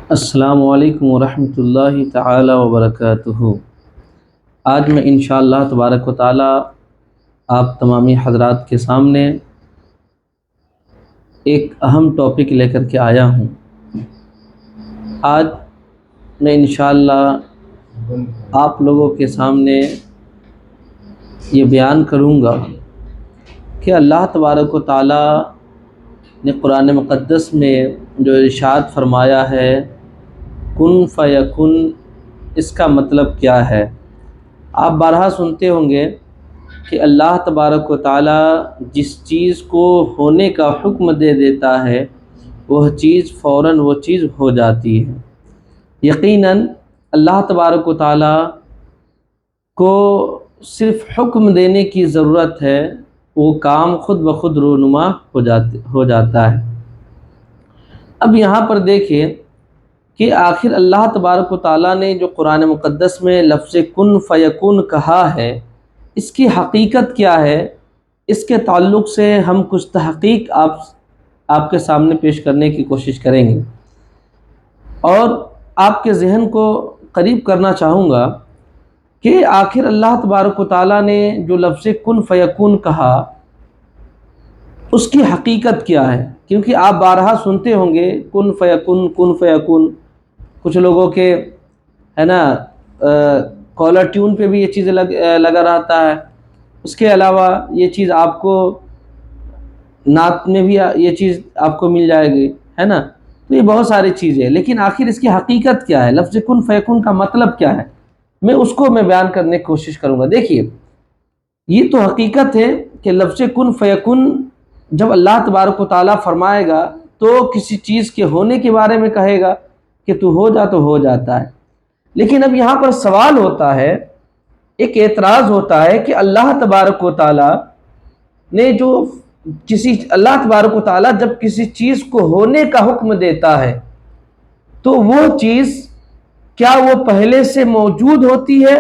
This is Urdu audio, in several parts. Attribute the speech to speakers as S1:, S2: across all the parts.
S1: السلام علیکم ورحمۃ اللہ تعالی وبرکاتہ۔ آج میں انشاءاللہ تبارک و تعالی آپ تمامی حضرات کے سامنے ایک اہم ٹاپک لے کر کے آیا ہوں۔ آج میں انشاءاللہ آپ لوگوں کے سامنے یہ بیان کروں گا کہ اللہ تبارک و تعالی نے قرآن مقدس میں جو ارشاد فرمایا ہے کن فیکن، اس کا مطلب کیا ہے۔ آپ بارہا سنتے ہوں گے کہ اللہ تبارک و تعالی جس چیز کو ہونے کا حکم دے دیتا ہے وہ چیز فوراً وہ چیز ہو جاتی ہے۔ یقیناً اللہ تبارک و تعالی کو صرف حکم دینے کی ضرورت ہے، وہ کام خود بخود رونما ہو جاتا ہے۔ اب یہاں پر دیکھیں کہ آخر اللہ تبارک و تعالیٰ نے جو قرآن مقدس میں لفظ کن فیکون کہا ہے، اس کی حقیقت کیا ہے، اس کے تعلق سے ہم کچھ تحقیق آپ کے سامنے پیش کرنے کی کوشش کریں گے، اور آپ کے ذہن کو قریب کرنا چاہوں گا کہ آخر اللہ تبارک و تعالیٰ نے جو لفظ کن فیکون کہا اس کی حقیقت کیا ہے۔ کیونکہ آپ بارہا سنتے ہوں گے کن فیکون کن فیکون، کچھ لوگوں کے ہے نا کالر ٹیون پہ بھی یہ چیز لگا رہتا ہے، اس کے علاوہ یہ چیز آپ کو نعت میں بھی یہ چیز آپ کو مل جائے گی، ہے نا۔ تو یہ بہت ساری چیزیں ہیں، لیکن آخر اس کی حقیقت کیا ہے، لفظ کن فیکون کا مطلب کیا ہے، میں بیان کرنے کی کوشش کروں گا۔ دیکھیے، یہ تو حقیقت ہے کہ لفظ کن فیکون جب اللہ تبارک و تعالیٰ فرمائے گا تو کسی چیز کے ہونے کے بارے میں کہے گا کہ تو ہو جا، تو ہو جاتا ہے۔ لیکن اب یہاں پر سوال ہوتا ہے، ایک اعتراض ہوتا ہے کہ اللہ تبارک و تعالیٰ نے اللہ تبارک و تعالیٰ جب کسی چیز کو ہونے کا حکم دیتا ہے تو وہ چیز کیا وہ پہلے سے موجود ہوتی ہے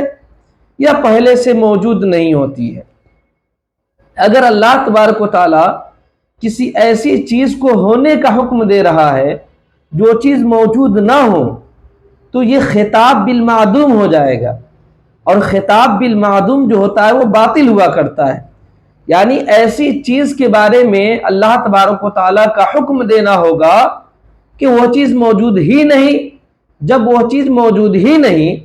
S1: یا پہلے سے موجود نہیں ہوتی ہے۔ اگر اللہ تبارک و تعالیٰ کسی ایسی چیز کو ہونے کا حکم دے رہا ہے جو چیز موجود نہ ہو تو یہ خطاب بالمعدوم ہو جائے گا، اور خطاب بالمعدوم جو ہوتا ہے وہ باطل ہوا کرتا ہے۔ یعنی ایسی چیز کے بارے میں اللہ تبارک و تعالیٰ کا حکم دینا ہوگا کہ وہ چیز موجود ہی نہیں۔ جب وہ چیز موجود ہی نہیں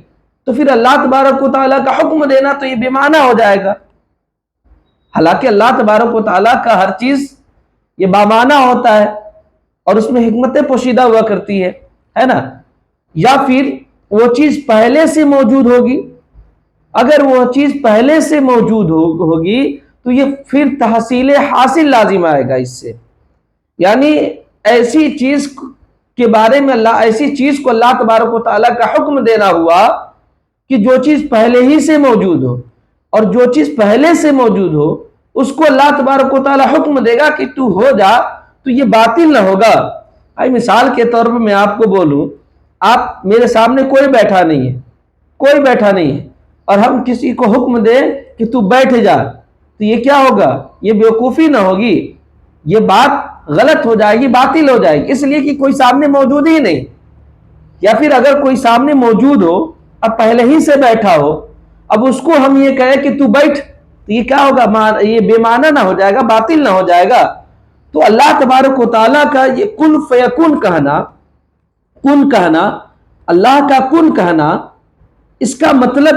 S1: تو پھر اللہ تبارک و تعالیٰ کا حکم دینا تو یہ بے معنی ہو جائے گا۔ حالانکہ اللہ تبارک و تعالیٰ کا ہر چیز یہ بامعنی ہوتا ہے اور اس میں حکمتیں پوشیدہ ہوا کرتی ہے نا۔ یا پھر وہ چیز پہلے سے موجود ہوگی، اگر وہ چیز پہلے سے موجود ہوگی تو یہ پھر تحصیل حاصل لازم آئے گا اس سے۔ یعنی ایسی چیز کے بارے میں ایسی چیز کو اللہ تبارک و تعالیٰ کا حکم دینا ہوا کہ جو چیز پہلے ہی سے موجود ہو، اور جو چیز پہلے سے موجود ہو اس کو اللہ تبارک و تعالیٰ حکم دے گا کہ تو ہو جا، تو یہ باطل نہ ہوگا۔ مثال کے طور پر میں آپ کو بولوں، آپ میرے سامنے کوئی بیٹھا نہیں ہے اور ہم کسی کو حکم دیں کہ تو بیٹھ جا، تو یہ کیا ہوگا، یہ بیوقوفی نہ ہوگی، یہ بات غلط ہو جائے گی، باطل ہو جائے گی، اس لیے کہ کوئی سامنے موجود ہی نہیں۔ یا پھر اگر کوئی سامنے موجود ہو، اب پہلے ہی سے بیٹھا ہو، اب اس کو ہم یہ کہیں کہ تو بیٹھ، تو یہ کیا ہوگا، یہ بے معنی نہ ہو جائے گا، باطل نہ ہو جائے گا۔ تو اللہ تبارک و تعالیٰ کا یہ کن فیکون کہنا، اللہ کا کن کہنا، اس کا مطلب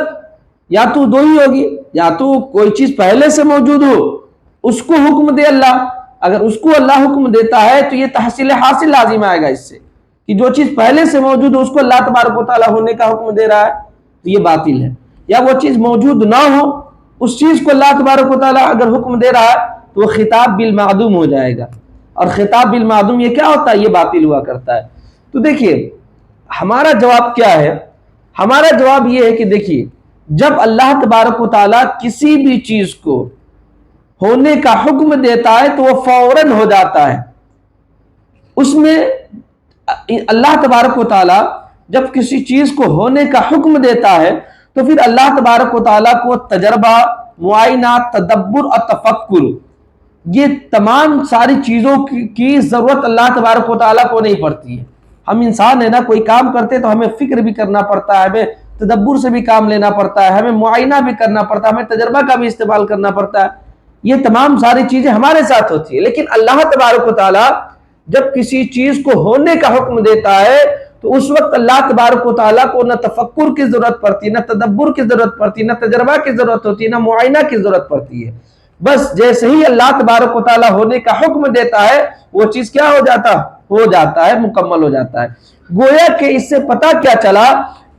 S1: یا تو دو ہی ہوگی، یا تو کوئی چیز پہلے سے موجود ہو اس کو حکم دے اللہ، اگر اس کو اللہ حکم دیتا ہے تو یہ تحصیل حاصل لازم آئے گا اس سے، کہ جو چیز پہلے سے موجود ہو اس کو اللہ تبارک و تعالیٰ ہونے کا حکم دے رہا ہے تو یہ باطل ہے۔ یا وہ چیز موجود نہ ہو، اس چیز کو اللہ تبارک و تعالیٰ اگر حکم دے رہا ہے تو وہ خطاب بالمعدوم ہو جائے گا، اور خطاب بالمعدوم یہ کیا ہوتا ہے، یہ باطل ہوا کرتا ہے۔ تو دیکھیے ہمارا جواب کیا ہے، ہمارا جواب یہ ہے کہ دیکھیے جب اللہ تبارک و تعالیٰ کسی بھی چیز کو ہونے کا حکم دیتا ہے تو وہ فوراً ہو جاتا ہے۔ اس میں اللہ تبارک و تعالیٰ جب کسی چیز کو ہونے کا حکم دیتا ہے تو پھر اللہ تبارک و تعالیٰ کو تجربہ، معائنہ، تدبر اور تفکر، یہ تمام ساری چیزوں کی ضرورت اللہ تبارک و تعالیٰ کو نہیں پڑتی ہے۔ ہم انسان ہے نا، کوئی کام کرتے تو ہمیں فکر بھی کرنا پڑتا ہے، ہمیں تدبر سے بھی کام لینا پڑتا ہے، ہمیں معائنہ بھی کرنا پڑتا ہے، ہمیں تجربہ کا بھی استعمال کرنا پڑتا ہے، یہ تمام ساری چیزیں ہمارے ساتھ ہوتی ہے۔ لیکن اللہ تبارک و تعالیٰ جب کسی چیز کو ہونے کا حکم دیتا ہے تو اس وقت اللہ تبارک و تعالیٰ کو نہ تفکر کی ضرورت پڑتی، نہ تدبر کی ضرورت پڑتی، نہ تجربہ کی ضرورت ہوتی، نہ معائنہ کی ضرورت پڑتی ہے۔ بس جیسے ہی اللہ تبارک و تعالیٰ ہونے کا حکم دیتا ہے وہ چیز کیا ہو جاتا ہے، مکمل ہو جاتا ہے۔ گویا کہ اس سے پتہ کیا چلا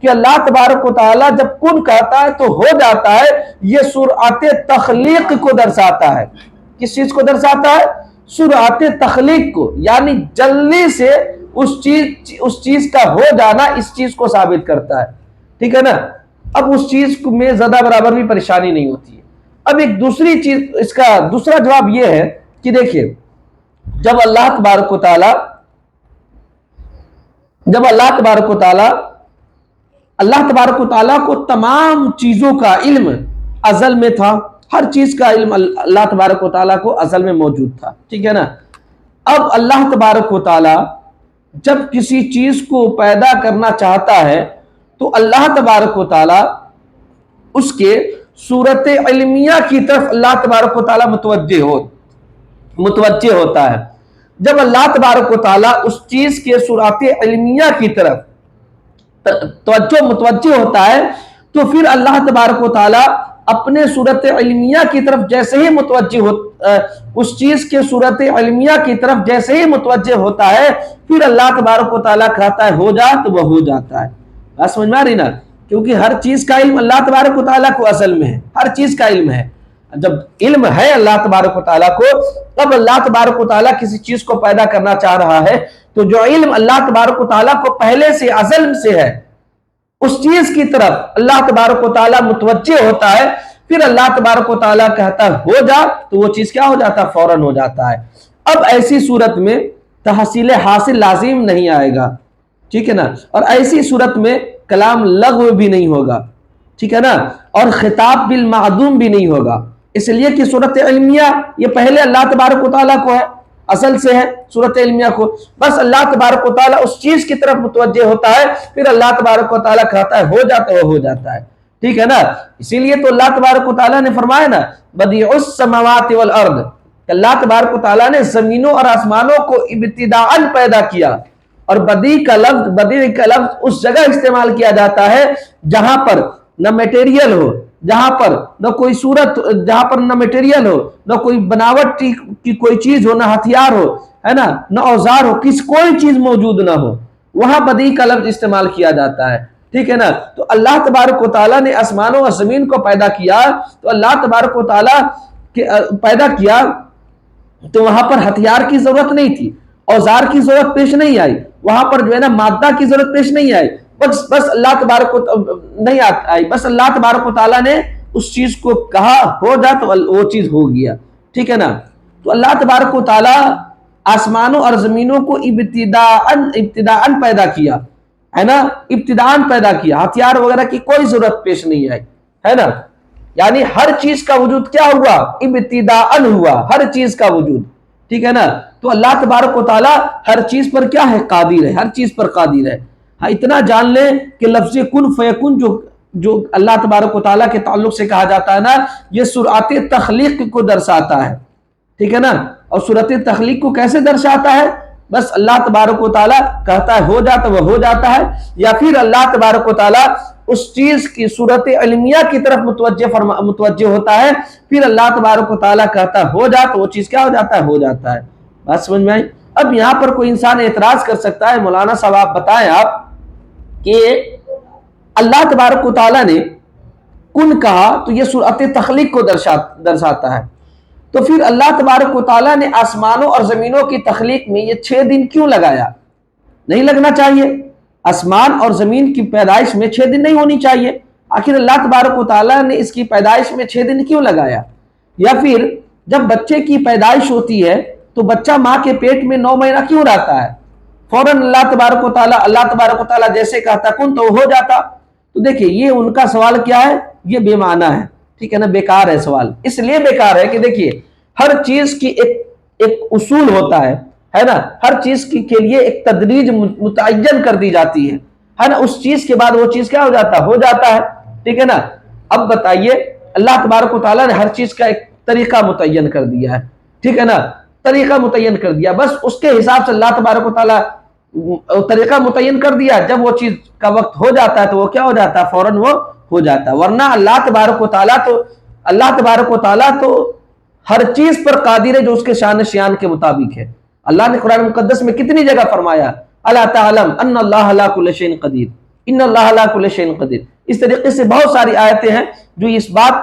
S1: کہ اللہ تبارک و تعالیٰ جب کن کہتا ہے تو ہو جاتا ہے، یہ سرعت تخلیق کو درساتا ہے۔ کس چیز کو درساتا ہے؟ سرعت تخلیق کو، یعنی جلدی سے اس چیز کا ہو جانا اس چیز کو ثابت کرتا ہے، ٹھیک ہے نا۔ اب اس چیز میں زیادہ برابر بھی پریشانی نہیں ہوتی ہے۔ اب ایک دوسری چیز، اس کا دوسرا جواب یہ ہے کہ دیکھیے، جب اللہ تبارک و تعالیٰ کو تمام چیزوں کا علم ازل میں تھا، ہر چیز کا علم اللہ تبارک و تعالیٰ کو ازل میں موجود تھا، ٹھیک ہے نا۔ اب اللہ تبارک و تعالیٰ جب کسی چیز کو پیدا کرنا چاہتا ہے تو اللہ تبارک و تعالیٰ اس کے صورت علمیہ کی طرف اللہ تبارک و تعالیٰ متوجہ ہوتا ہے۔ جب اللہ تبارک و تعالیٰ اس چیز کے صورت علمیہ کی طرف متوجہ ہوتا ہے تو پھر اللہ تبارک و تعالیٰ اپنے صورت علمیہ کی طرف جیسے ہی اس چیز کے صورت علمیہ کی طرف جیسے ہی متوجہ ہوتا ہے، پھر اللہ تبارک و تعالیٰ کہتا ہے ہو جا تو وہ ہو جاتا ہے۔ بات سمجھ میں آ رہی نا؟ کیونکہ ہر چیز کا علم اللہ تبارک و تعالیٰ کو اصل میں ہے، ہر چیز کا علم ہے۔ جب علم ہے اللہ تبارک و تعالیٰ کو، تب اللہ تبارک و تعالیٰ کسی چیز کو پیدا کرنا چاہ رہا ہے تو جو علم اللہ تبارک و تعالیٰ کو پہلے سے ازل سے ہے، اس چیز کی طرف اللہ تبارک و تعالیٰ متوجہ ہوتا ہے، پھر اللہ تبارک و تعالیٰ کہتا ہے ہو جا تو وہ چیز کیا ہو جاتا ہے؟ فوراً ہو جاتا ہے۔ اب ایسی صورت میں تحصیل حاصل لازم نہیں آئے گا، ٹھیک ہے نا، اور ایسی صورت میں کلام لغو بھی نہیں ہوگا، ٹھیک ہے نا، اور خطاب بالمعدوم بھی نہیں ہوگا، اس لیے کہ صورت علمیہ یہ پہلے اللہ تبارک و تعالیٰ کو ہے، اصل سے ہے صورت علمیہ کو، بس اللہ تبارک و تعالیٰ اس چیز کی طرف متوجہ ہوتا ہے، پھر اللہ تبارک و تعالیٰ کہتا ہے ہو جاتا ہے، وہ ہو جاتا ہے، ٹھیک ہے نا۔ اسی لیے تو اللہ تبارک و تعالیٰ نے فرمایا نا بدیع السماوات والارض، اللہ تبارک و تعالیٰ نے زمینوں اور آسمانوں کو ابتداءً پیدا کیا، اور بدیع کا لفظ اس جگہ استعمال کیا جاتا ہے جہاں پر نہ میٹیریل ہو، جہاں پر نہ کوئی صورت، جہاں پر نہ میٹیریل ہو، نہ کوئی بناوٹ کی کوئی چیز ہو، نہ ہتھیار ہو، ہے نا، نہ اوزار ہو، کوئی چیز موجود نہ ہو، وہاں بدیع کا لفظ استعمال کیا جاتا ہے، ٹھیک ہے نا۔ تو اللہ تبارک و تعالیٰ نے آسمانوں اور زمین کو پیدا کیا، تو اللہ تبارک و تعالیٰ پیدا کیا تو وہاں پر ہتھیار کی ضرورت نہیں تھی، اوزار کی ضرورت پیش نہیں آئی، وہاں پر جو ہے نا مادہ کی ضرورت پیش نہیں آئی، بس اللہ تبارک نہیں آئی، بس اللہ تبارک و تعالیٰ نے اس چیز کو کہا ہو جا تو وہ چیز ہو گیا، ٹھیک ہے نا۔ تو اللہ تبارک و تعالیٰ آسمانوں اور زمینوں کو ابتداءً پیدا کیا، ہے نا، ابتداءً پیدا کیا، ہتھیار وغیرہ کی کوئی ضرورت پیش نہیں آئی، ہے نا، یعنی ہر چیز کا وجود کیا ہوا؟ ابتداءً ہوا، ہر چیز کا وجود، ٹھیک ہے نا۔ تو اللہ تبارک و تعالیٰ ہر چیز پر کیا ہے؟ قادر ہے، ہر چیز پر قادر ہے۔ ہاں اتنا جان لیں کہ لفظ کن فیکن جو اللہ تبارک و تعالیٰ کے تعلق سے کہا جاتا ہے نا، یہ سرعت تخلیق کو درساتا ہے، ٹھیک ہے نا۔ اور سرعت تخلیق کو کیسے درساتا ہے؟ بس اللہ تبارک و تعالیٰ کہتا ہے ہو جاتا وہ ہو جاتا ہے، یا پھر اللہ تبارک و تعالیٰ اس چیز کی صورت علمیہ کی طرف متوجہ ہوتا ہے، پھر اللہ تبارک و تعالیٰ کہتا ہے ہو جا تو وہ چیز کیا ہو جاتا ہے؟ ہو جاتا ہے۔ بات سمجھ میں آئی؟ اب یہاں پر کوئی انسان اعتراض کر سکتا ہے مولانا صاحب آپ بتائیں آپ کہ اللہ تبارک و تعالیٰ نے کن کہا تو یہ سرعت تخلیق کو درساتا ہے، تو پھر اللہ تبارک و تعالیٰ نے آسمانوں اور زمینوں کی تخلیق میں یہ 6 دن کیوں لگایا؟ نہیں لگنا چاہیے، آسمان اور زمین کی پیدائش میں 6 دن نہیں ہونی چاہیے، آخر اللہ تبارک و تعالیٰ نے اس کی پیدائش میں 6 دن کیوں لگایا؟ یا پھر جب بچے کی پیدائش ہوتی ہے تو بچہ ماں کے پیٹ میں 9 مہینہ کیوں رہتا ہے؟ فوراً اللہ تبارک و تعالیٰ جیسے کہتا کن تو ہو جاتا۔ تو دیکھیں یہ ان کا سوال کیا ہے؟ یہ بے معنی ہے، ٹھیک ہے نا، بیکار ہے سوال۔ اس لیے بیکار ہے کہ دیکھیے ہر چیز کی ایک اصول ہوتا ہے، ہے نا، ہر چیز کے لیے ایک تدریج متعین کر دی جاتی ہے نا، اس چیز کے بعد وہ چیز کیا ہو جاتا ہے، ٹھیک ہے نا۔ اب بتائیے اللہ تبارک و تعالیٰ نے ہر چیز کا ایک طریقہ متعین کر دیا ہے، ٹھیک ہے نا، طریقہ متعین کر دیا، بس اس کے حساب سے اللہ تبارک و تعالیٰ طریقہ متعین کر دیا، جب وہ چیز کا وقت ہو جاتا ہے تو وہ کیا ہو جاتا ہے، فوراً وہ ہو جاتا ہے۔ ورنہ اللہ تبارک و تعالیٰ تو ہر چیز پر قادر ہے جو اس کے شان شیان کے مطابق ہے۔ اللہ نے قرآن مقدس میں کتنی جگہ فرمایا الا تعلم ان اللہ علی کل شیء قدیر، ان اللہ علی کل شیء قدیر۔ اس طریقے سے بہت ساری آیتیں ہیں جو اس بات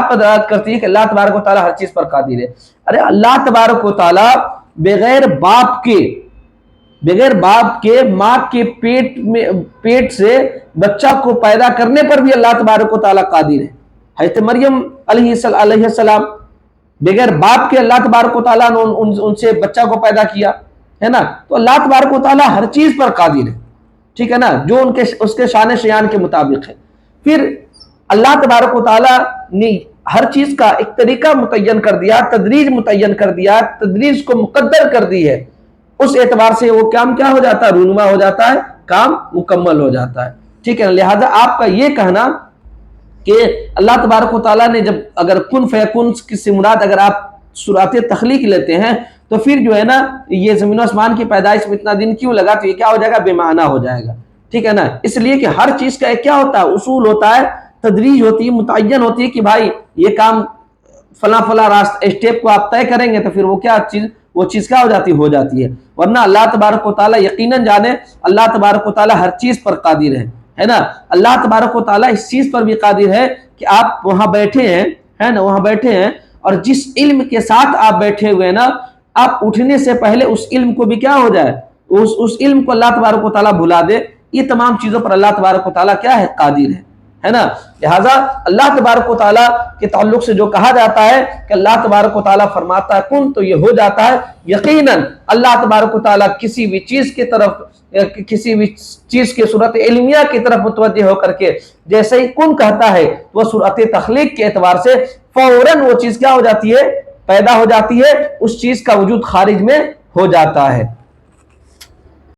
S1: پر دلالت کرتی ہے کہ اللہ تبارک و تعالیٰ ہر چیز پر قادر ہے۔ ارے اللہ تبارک و تعالیٰ بغیر باپ کے ماں کے پیٹ سے بچہ کو پیدا کرنے پر بھی اللہ تبارک و تعالیٰ قادر ہے۔ حضرت مریم علیہ السلام بغیر باپ کے اللہ تبارک و تعالیٰ نے ان سے بچہ کو پیدا کیا ہے نا، تو اللہ تبارک و تعالیٰ ہر چیز پر قادر ہے، ٹھیک ہے نا، جو اس کے شان شیان کے مطابق ہے۔ پھر اللہ تبارک و تعالیٰ نے ہر چیز کا ایک طریقہ متعین کر دیا، تدریج متعین کر دیا، تدریج کو مقدر کر دی ہے، اس اعتبار سے وہ کام کیا ہو جاتا ہے، رونما ہو جاتا ہے، کام مکمل ہو جاتا ہے، ٹھیک ہے۔ لہذا آپ کا یہ کہنا کہ اللہ تبارک و تعالیٰ نے جب اگر کن فیکون سے مراد اگر آپ سورۃ تخلیق لیتے ہیں تو پھر جو ہے نا یہ زمین و آسمان کی پیدائش میں اتنا دن کیوں لگا، تو یہ کیا ہو جائے گا، بے معنی ہو جائے گا، ٹھیک ہے نا۔ اس لیے کہ ہر چیز کا ایک کیا ہوتا ہے، اصول ہوتا ہے، تدریج ہوتی ہے، متعین ہوتی ہے کہ بھائی یہ کام فلاں راستہ اسٹیپ کو آپ طے کریں گے تو پھر وہ چیز کیا ہو جاتی ہے۔ ورنہ اللہ تبارک و تعالیٰ یقیناً جانے اللہ تبارک و تعالیٰ ہر چیز پر قادر ہے نا۔ اللہ تبارک و تعالیٰ اس چیز پر بھی قادر ہے کہ آپ وہاں بیٹھے ہیں، ہے نا، وہاں بیٹھے ہیں اور جس علم کے ساتھ آپ بیٹھے ہوئے نا، آپ اٹھنے سے پہلے اس علم کو بھی کیا ہو جائے، اس علم کو اللہ تبارک و تعالیٰ بھلا دے۔ یہ تمام چیزوں پر اللہ تبارک و تعالیٰ کیا ہے، قادر ہے نا۔ لہٰذا اللہ تبارک و تعالیٰ کے تعلق سے جو کہا جاتا ہے کہ اللہ تبارک و تعالیٰ فرماتا ہے کن تو یہ ہو جاتا ہے، یقیناً اللہ تبارک و تعالیٰ کسی بھی چیز کی طرف، کسی بھی چیز کے صورت علمیہ کی طرف متوجہ ہو کر کے جیسے ہی کن کہتا ہے وہ صورت تخلیق کے اعتبار سے فوراً وہ چیز کیا ہو جاتی ہے، پیدا ہو جاتی ہے، اس چیز کا وجود خارج میں ہو جاتا ہے۔